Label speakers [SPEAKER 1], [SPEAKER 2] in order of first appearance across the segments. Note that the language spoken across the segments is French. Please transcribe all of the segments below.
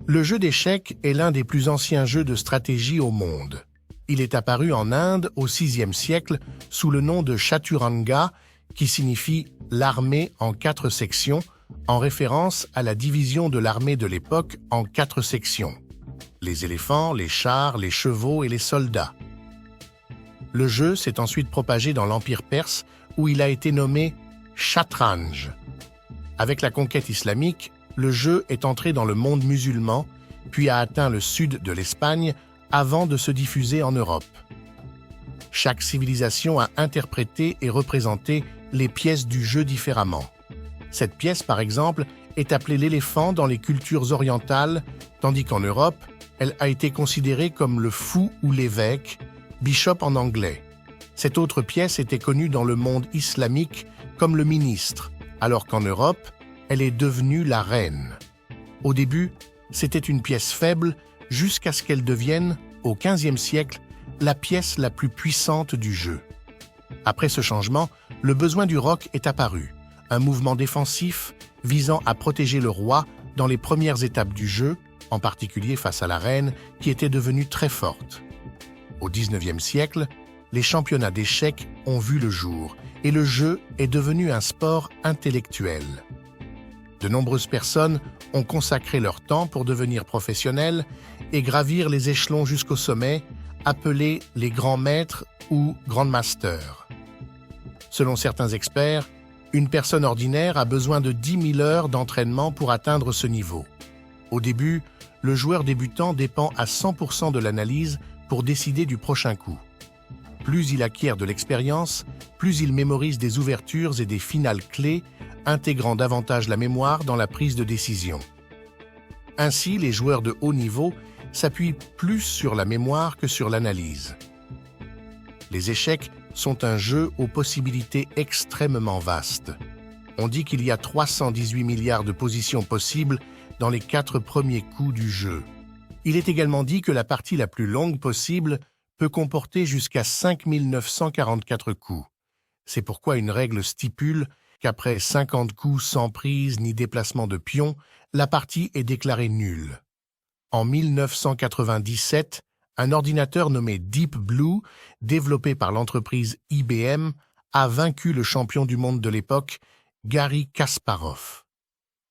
[SPEAKER 1] Le jeu d'échecs est l'un des plus anciens jeux de stratégie au monde. Il est apparu en Inde au VIe siècle sous le nom de Chaturanga, qui signifie « l'armée en 4 sections », en référence à la division de l'armée de l'époque en 4 sections: les éléphants, les chars, les chevaux et les soldats. Le jeu s'est ensuite propagé dans l'Empire perse, où il a été nommé Shatranj. Avec la conquête islamique, le jeu est entré dans le monde musulman, puis a atteint le sud de l'Espagne avant de se diffuser en Europe. Chaque civilisation a interprété et représenté les pièces du jeu différemment. Cette pièce, par exemple, est appelée l'éléphant dans les cultures orientales, tandis qu'en Europe, elle a été considérée comme le fou ou l'évêque, bishop en anglais. Cette autre pièce était connue dans le monde islamique comme le ministre, alors qu'en Europe, elle est devenue la reine. Au début, c'était une pièce faible jusqu'à ce qu'elle devienne, au XVe siècle, la pièce la plus puissante du jeu. Après ce changement, le besoin du roc est apparu, un mouvement défensif visant à protéger le roi dans les premières étapes du jeu, en particulier face à la reine qui était devenue très forte. Au XIXe siècle, les championnats d'échecs ont vu le jour et le jeu est devenu un sport intellectuel. De nombreuses personnes ont consacré leur temps pour devenir professionnels et gravir les échelons jusqu'au sommet, appelés les grands maîtres ou grandmasters. Selon certains experts, une personne ordinaire a besoin de 10 000 heures d'entraînement pour atteindre ce niveau. Au début, le joueur débutant dépend à 100% de l'analyse pour décider du prochain coup. Plus il acquiert de l'expérience, plus il mémorise des ouvertures et des finales clés, intégrant davantage la mémoire dans la prise de décision. Ainsi, les joueurs de haut niveau s'appuient plus sur la mémoire que sur l'analyse. Les échecs sont un jeu aux possibilités extrêmement vastes. On dit qu'il y a 318 milliards de positions possibles dans les 4 premiers coups du jeu. Il est également dit que la partie la plus longue possible peut comporter jusqu'à 5 944 coups. C'est pourquoi une règle stipule qu'après 50 coups sans prise ni déplacement de pion, la partie est déclarée nulle. En 1997, un ordinateur nommé Deep Blue, développé par l'entreprise IBM, a vaincu le champion du monde de l'époque, Garry Kasparov.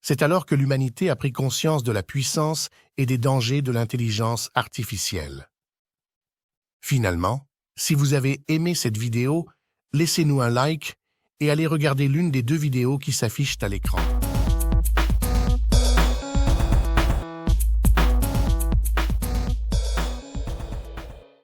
[SPEAKER 1] C'est alors que l'humanité a pris conscience de la puissance et des dangers de l'intelligence artificielle. Finalement, si vous avez aimé cette vidéo, laissez-nous un like et allez regarder l'une des 2 vidéos qui s'affichent à l'écran.